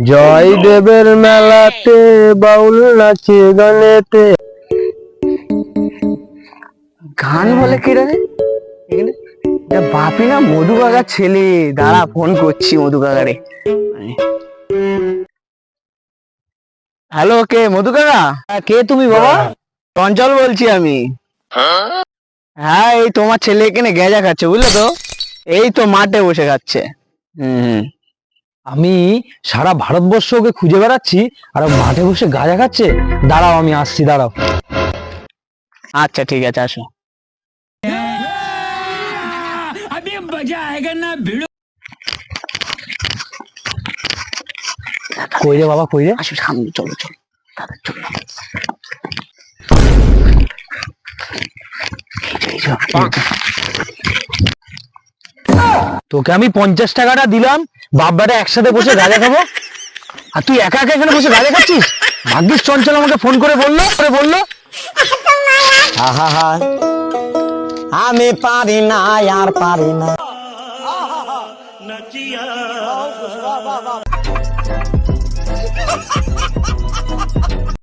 জয়দেবের মেলাতে বাউল নাচে গানেতে। গান বলে কে রে এখানে? এটা বাপি না মধু কাকার ছেলে। দাঁড়া ফোন করছি মধু কাকারে। হ্যালো, কে মধু কাকা? কে তুমি বাবা? চঞ্চল বলছি আমি। হ্যাঁ, এই তোমার ছেলে এখানে গেঁজা খাচ্ছে বুঝলে তো, এই তো মাঠে বসে খাচ্ছে। হুম। আমি সারা ভারতবর্ষ ওকে খুঁজে বেড়াচ্ছি আর ও মাঠে বসে গাঁজা খাচ্ছে। দাঁড়াও, আমি আসছি, দাঁড়াও। আচ্ছা ঠিক আছে, আসো। কই রে বাবা, কই রে? আসো সামনে, চলো চলো তাড়াতাড়ি চলো। তোকে আমি 50 টাকাটা দিলাম, বাপ বেটা একসাথে বসে গাঁজা খাবো, আর তুই একা একা এখানে বসে গাঁজা খাচ্ছিস। ভাগ্যিস চঞ্চল আমাকে ফোন করে বললো। আহা, আমি পারি না, আর পারি না।